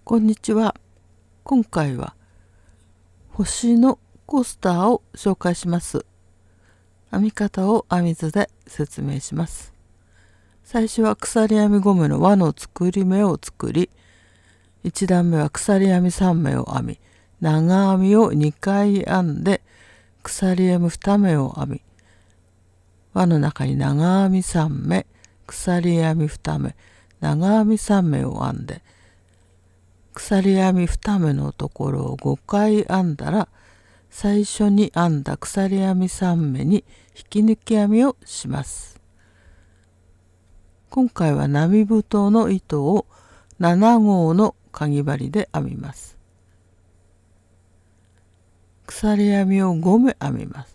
こんにちは。今回は星のコースターを紹介します。編み方を編み図で説明します。最初は鎖編み5目の輪の作り目を作り、1段目は鎖編み3目を編み、長編みを2回編んで鎖編み2目を編み、輪の中に長編み3目、鎖編み2目、長編み3目を編んで、鎖編み2目のところを5回編んだら、最初に編んだ鎖編み3目に引き抜き編みをします。今回は並太の糸を7号のかぎ針で編みます。鎖編みを5目編みます。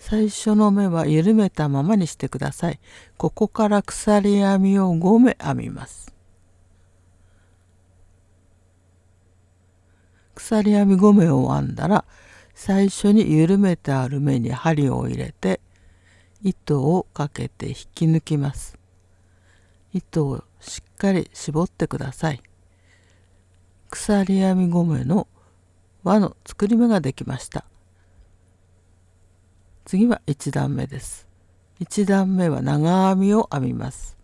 最初の目は緩めたままにしてください。ここから鎖編みを5目編みます。鎖編み5目を編んだら、最初に緩めてある目に針を入れて、糸をかけて引き抜きます。糸をしっかり絞ってください。鎖編み5目の輪の作り目ができました。次は1段目です。1段目は長編みを編みます。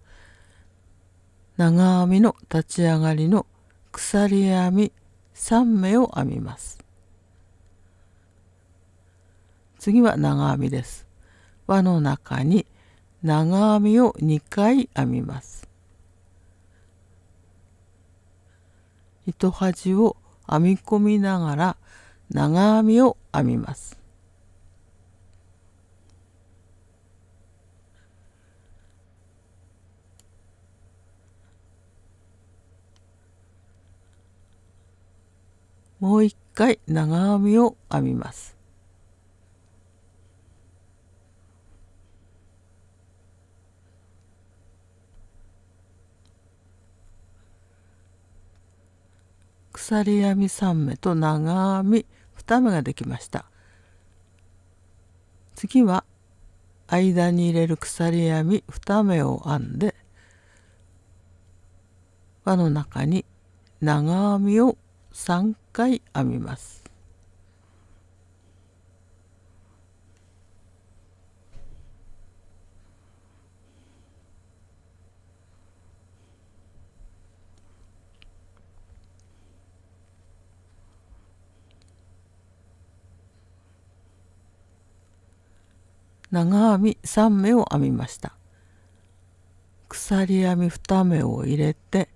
長編みの立ち上がりの鎖編み3目を編みます。次は長編みです。輪の中に長編みを2回編みます。糸端を編み込みながら長編みを編みます。もう一回長編みを編みます。鎖編み3目と長編み2目ができました。次は間に入れる鎖編み2目を編んで、輪の中に長編みを3回編みます。長編み3目を編みました。鎖編み2目を入れて、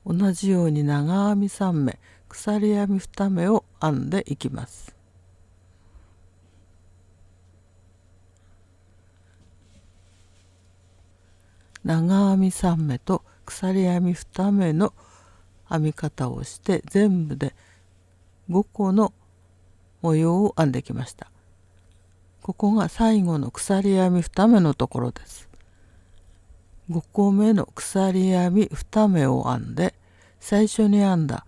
同じように長編み3目、鎖編み2目を編んでいきます。長編み3目と鎖編み2目の編み方をして全部で5個の模様を編んできました。ここが最後の鎖編み2目のところです。5個目の鎖編み2目を編んで、最初に編んだ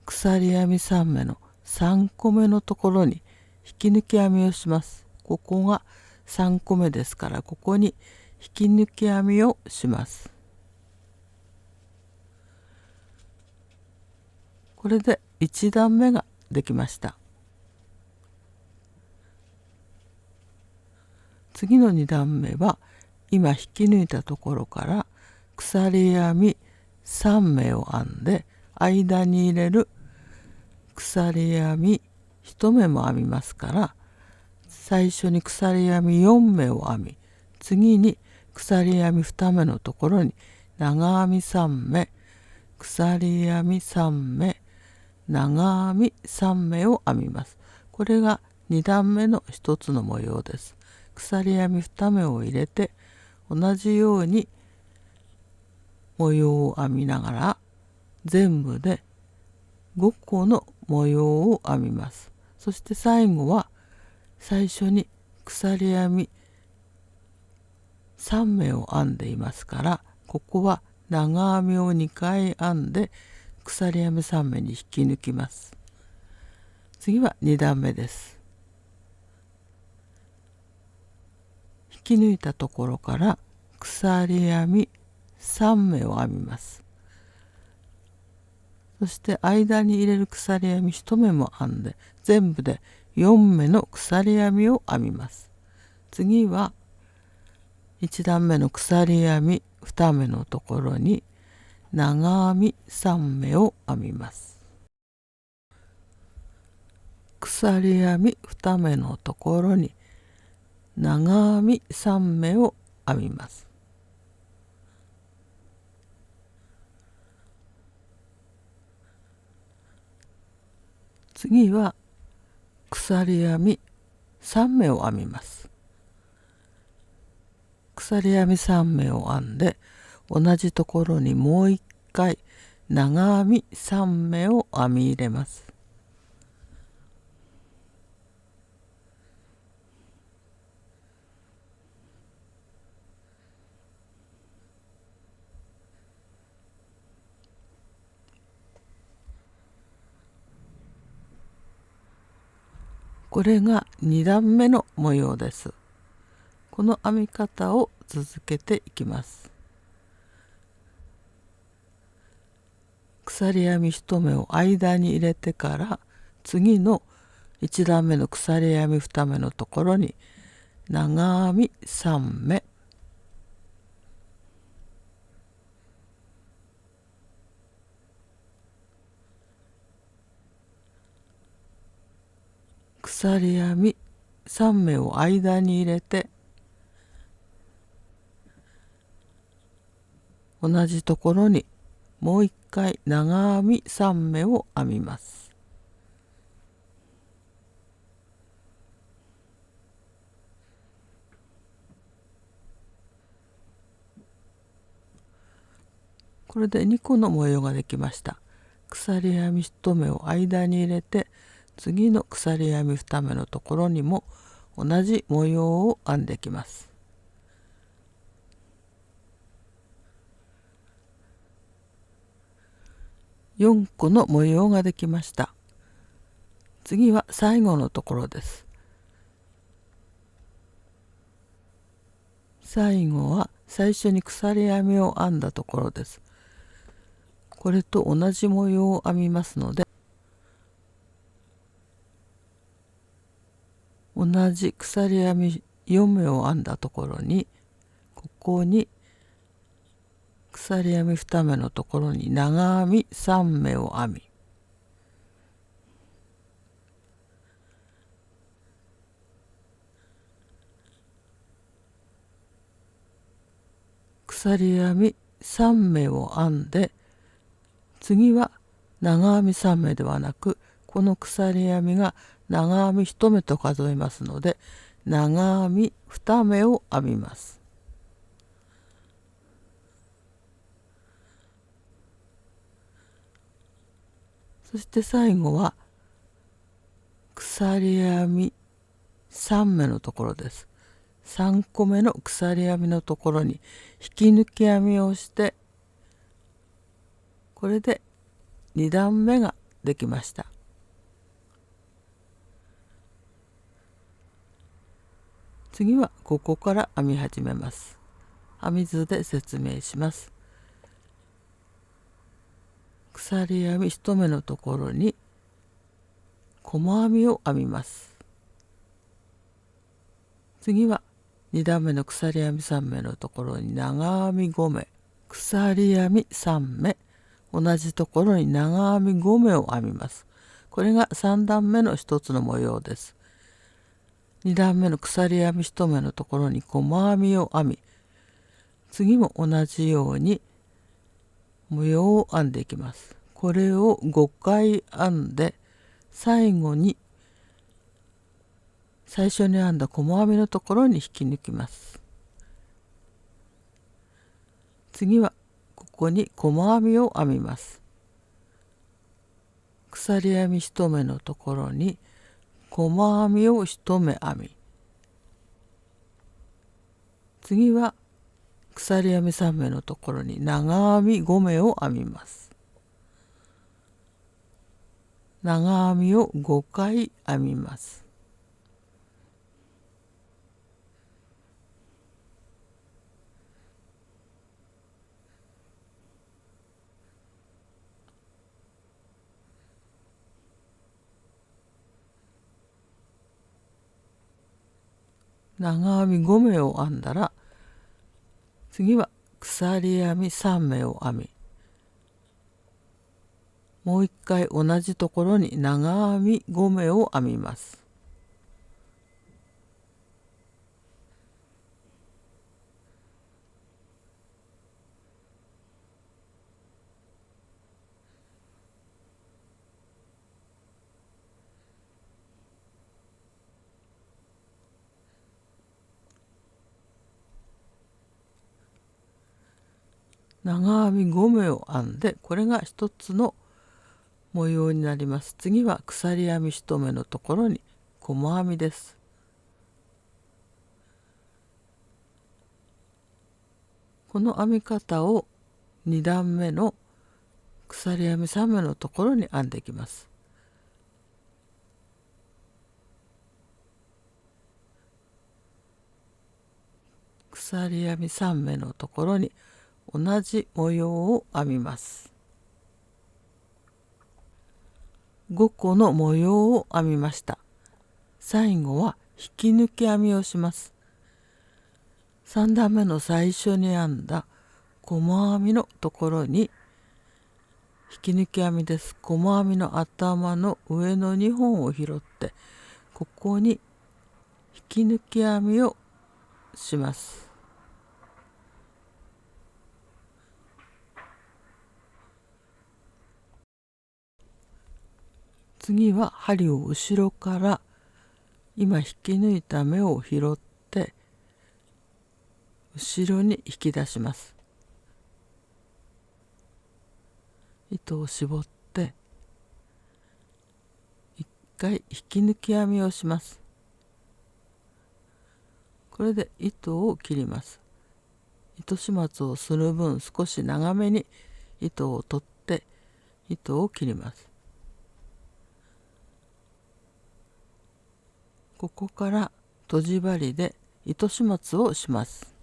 鎖編み3目の3個目のところに引き抜き編みをします。ここが3個目ですから、ここに引き抜き編みをします。これで1段目ができました。次の2段目は今引き抜いたところから鎖編み3目を編んで、間に入れる鎖編み1目も編みますから、最初に鎖編み4目を編み、次に鎖編み2目のところに長編み3目、鎖編み3目、長編み3目を編みます。これが2段目の一つの模様です。鎖編み2目を入れて、同じように模様を編みながら全部で5個の模様を編みます。そして最後は最初に鎖編み3目を編んでいますから、ここは長編みを2回編んで鎖編み3目に引き抜きます。次は2段目です。引き抜いたところから鎖編み3目を編みます。そして間に入れる鎖編み1目も編んで、全部で4目の鎖編みを編みます。次は1段目の鎖編み2目のところに長編み3目を編みます。鎖編み2目のところに長編み3目を編みます。次は鎖編み3目を編みます。鎖編み3目を編んで、同じところにもう一回長編み3目を編み入れます。これが2段目の模様です。この編み方を続けていきます。鎖編み1目を間に入れてから、次の1段目の鎖編み2目のところに長編み3目、鎖編み3目を間に入れて、同じところにもう一回長編み3目を編みます。これで2個の模様ができました。鎖編み1目を間に入れて、次の鎖編み2目のところにも同じ模様を編んでいきます。4個の模様ができました。次は最後のところです。最後は最初に鎖編みを編んだところです。これと同じ模様を編みますので、同じ鎖編み4目を編んだところに、ここに鎖編み2目のところに長編み3目を編み、鎖編み3目を編んで、次は長編み3目ではなく、この鎖編みが長編み1目と数えますので、長編み2目を編みます。そして最後は鎖編み3目のところです。3個目の鎖編みのところに引き抜き編みをして、これで2段目ができました。次はここから編み始めます。編み図で説明します。鎖編み1目のところに細編みを編みます。次は2段目の鎖編み3目のところに長編み5目、鎖編み3目、同じところに長編み5目を編みます。これが3段目の一つの模様です。2段目の鎖編み1目のところに細編みを編み、次も同じように模様を編んでいきます。これを5回編んで、最後に最初に編んだ細編みのところに引き抜きます。次はここに細編みを編みます。鎖編み1目のところに細編みを1目編み、次は鎖編み3目のところに長編み5目を編みます。長編みを5回編みます。長編み5目を編んだら、次は鎖編み3目を編み、もう一回同じところに長編み5目を編みます。長編み5目を編んで、これが一つの模様になります。次は鎖編み1目のところに細編みです。この編み方を2段目の鎖編み3目のところに編んでいきます。鎖編み3目のところに同じ模様を編みます。5個の模様を編みました。最後は引き抜き編みをします。3段目の最初に編んだ細編みのところに引き抜き編みです。細編みの頭の上の2本を拾って、ここに引き抜き編みをします。次は針を後ろから今引き抜いた目を拾って後ろに引き出します。糸を絞って一回引き抜き編みをします。これで糸を切ります。糸始末をする分少し長めに糸を取って糸を切ります。ここからとじ針で糸始末をします。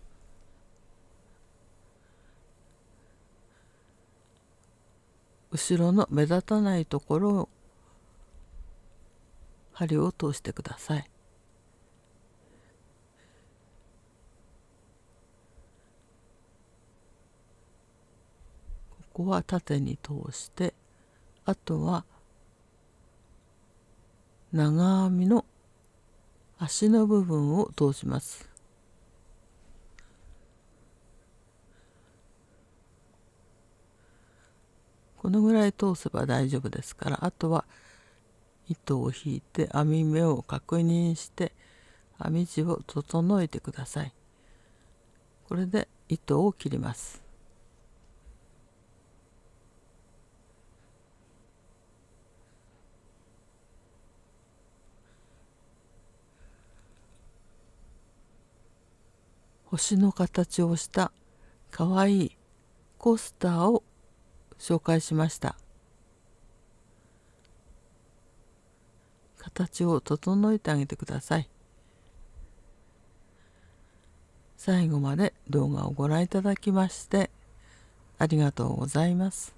後ろの目立たないところを針を通してください。ここは縦に通して、あとは長編みの足の部分を通します。このぐらい通せば大丈夫ですから、あとは糸を引いて編み目を確認して編み地を整えてください。これで糸を切ります。星の形をしたかわいいコースターを紹介しました。形を整えてあげてください。最後まで動画をご覧いただきましてありがとうございます。